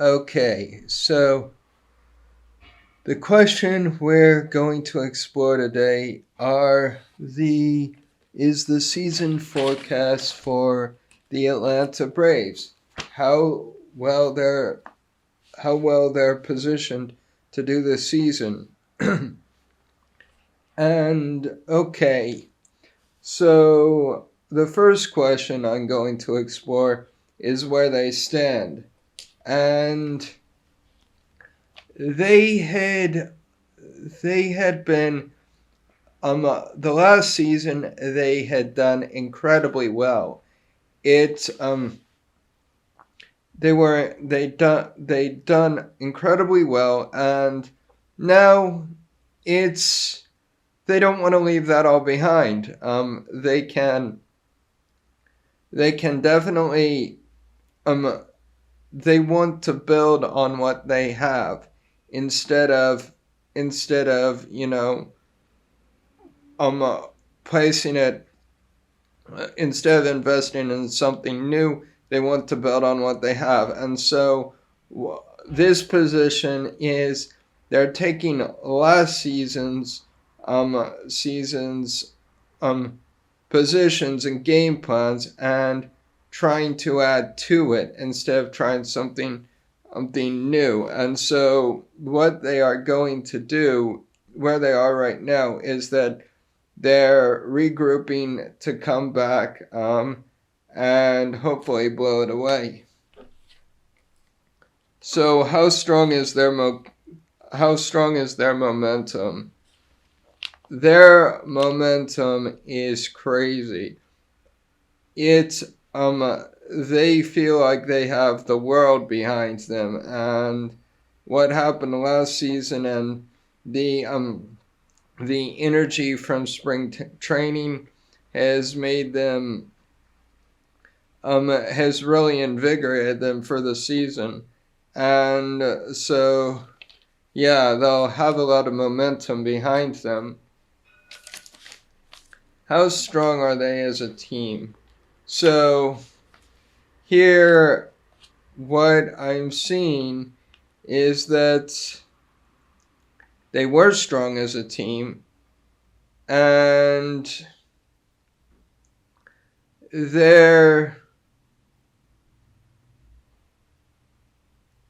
Okay, so the question we're going to explore today are the is the season forecast for the Atlanta Braves. How well they're how well they're positioned to do this season. And okay, so the first question I'm going to explore is where they stand. And they had they had been the last season they had done incredibly well. It they done incredibly well, and now it's they don't want to leave that all behind. They can definitely um they want to build on what they have instead of um uh, placing it instead of investing in something new, they want to build on what they have. And so this position is they're taking last season's um, positions and game plans and trying to add to it instead of trying something new. And so what they are going to do where they are right now is that they're regrouping to come back and hopefully blow it away. So how strong is their momentum? Their momentum is crazy. It's they feel like they have the world behind them, and what happened last season and the the energy from training has made them has really invigorated them for the season, and so yeah, they'll have a lot of momentum behind them. How strong are they as a team? So here, what I'm seeing is that they were strong as a team, and they're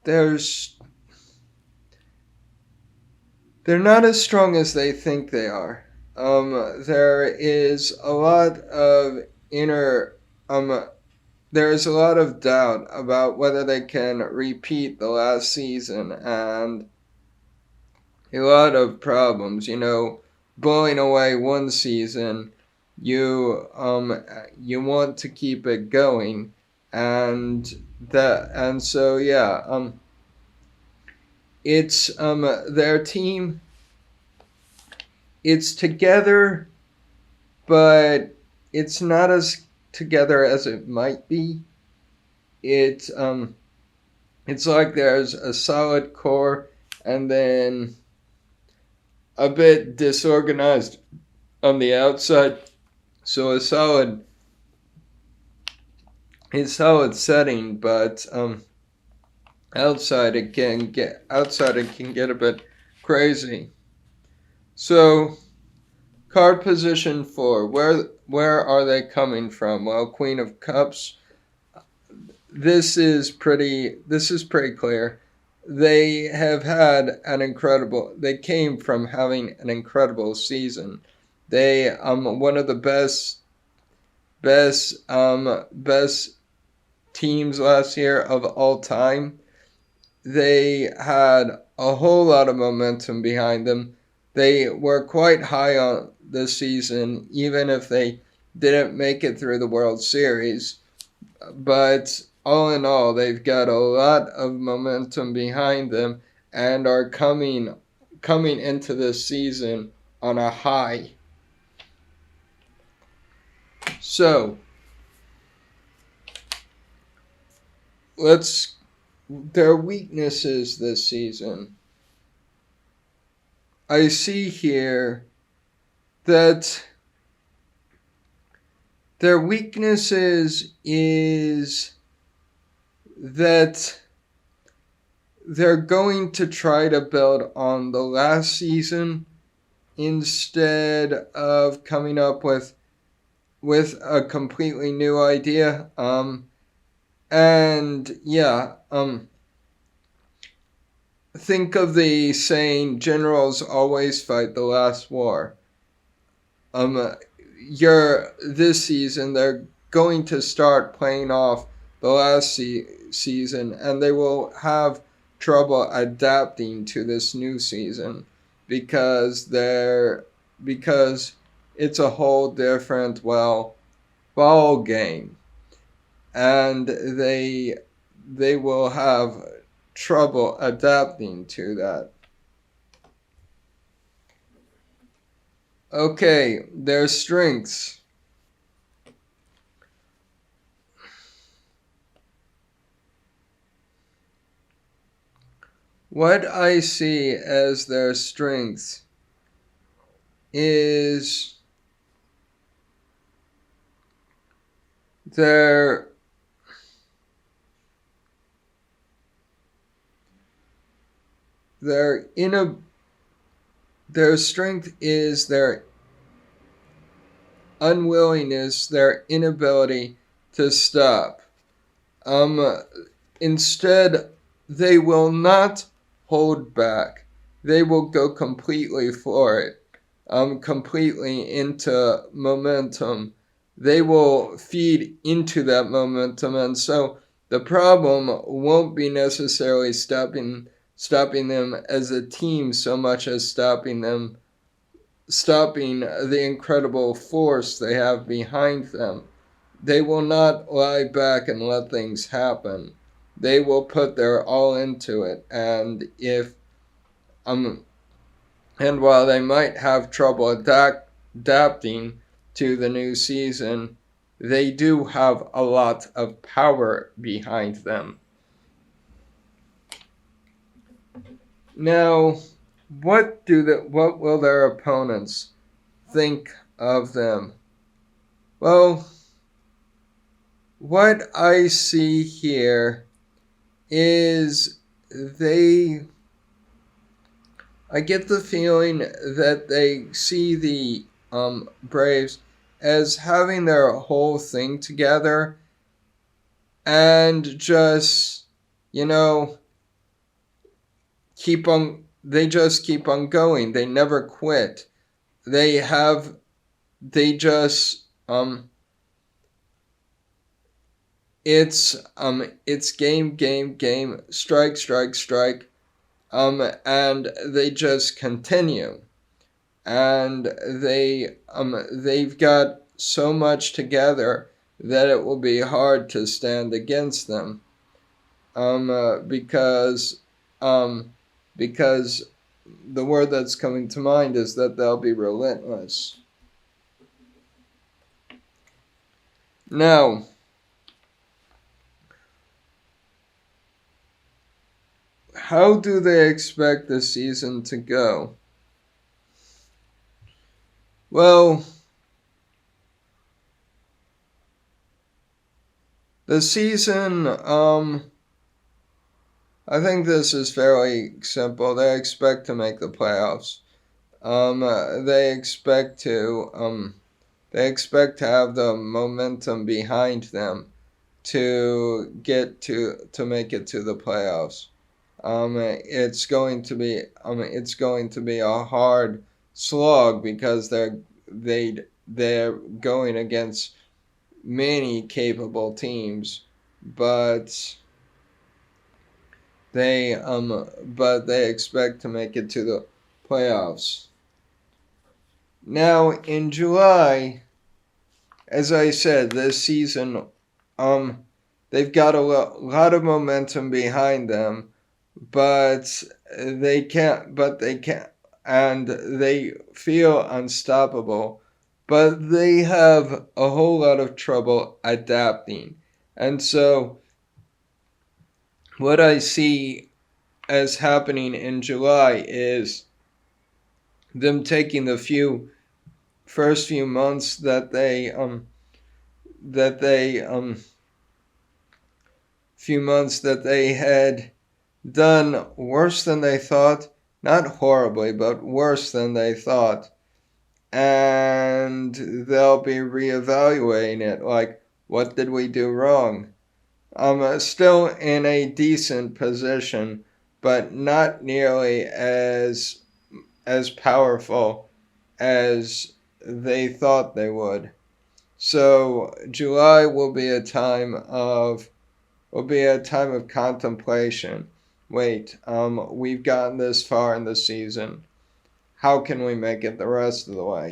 there's they're not as strong as they think they are. There is a lot of inner there is a lot of doubt about whether they can repeat the last season and a lot of problems. Blowing away one season, you want to keep it going, and so yeah, it's their team. It's together, but it's not as together as it might be. It's like there's a solid core and then a bit disorganized on the outside. So a solid setting, but outside it can get a bit crazy. So card position 4, where are they coming from? Well, Queen of Cups. This is pretty clear. They came from having an incredible season. They one of the best teams last year of all time. They had a whole lot of momentum behind them. They were quite high on this season, even if they didn't make it through the World Series. But all in all, they've got a lot of momentum behind them and are coming into this season on a high. So let's their weaknesses this season. I see here that their weaknesses is that they're going to try to build on the last season instead of coming up with a completely new idea. And yeah, think of the saying, generals always fight the last war. This season they're going to start playing off the last season, and they will have trouble adapting to this new season because because it's a whole different ball game, and they will have trouble adapting to that. Okay, their strengths. What I see as their strengths is their their in their strength is their unwillingness, their inability to stop. Um, Instead, they will not hold back. They will go completely for it, completely into momentum. They will feed into that momentum, and so the problem won't be necessarily stopping them as a team so much as stopping the incredible force they have behind them. They will not lie back and let things happen. They will put their all into it, um and while they might have trouble adapting to the new season, they do have a lot of power behind them. Now, what will their opponents think of them? Well, what I see here is they I get the feeling that they see the Braves as having their whole thing together and just, you know, they just keep on going. They never quit. They have they just it's game, strike, strike, strike, and they just continue, and they've got so much together that it will be hard to stand against them, because um because the word that's coming to mind is that they'll be relentless. Now, how do they expect the season to go? Well, the season, I think this is fairly simple. They expect to make the playoffs. They expect to have the momentum behind them to make it to the playoffs. It's going to be a hard slog because they're going against many capable teams, but they expect to make it to the playoffs. Now in July, as I said, this season, they've got a lot of momentum behind them, but they can't, and they feel unstoppable, but they have a whole lot of trouble adapting. And so, what I see as happening in July is them taking the first few months that they few months that they had done worse than they thought. Not horribly, but worse than they thought. And they'll be reevaluating it. Like, what did we do wrong? I'm still in a decent position, but not nearly as powerful as they thought they would. So July will be a time of contemplation. Wait, we've gotten this far in the season. How can we make it the rest of the way?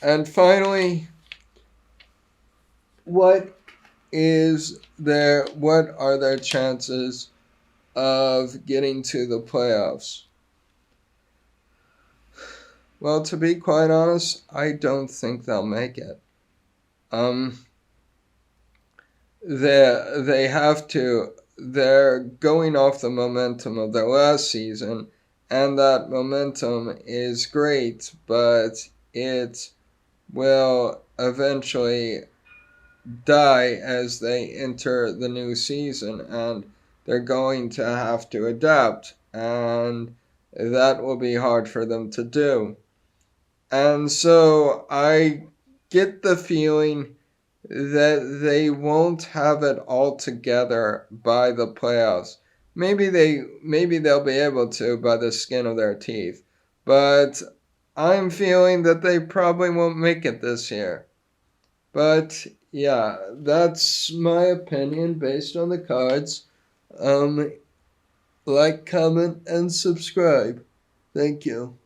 And finally, what are their chances of getting to the playoffs? Well, to be quite honest, I don't think they'll make it. Um, they have to. They're going off the momentum of their last season, and that momentum is great, but it will eventually die as they enter the new season, and they're going to have to adapt, and that will be hard for them to do. And so I get the feeling that they won't have it all together by the playoffs. Maybe they'll be able to by the skin of their teeth. But I'm feeling that they probably won't make it this year. But yeah, that's my opinion based on the cards. Like, comment, and subscribe. Thank you.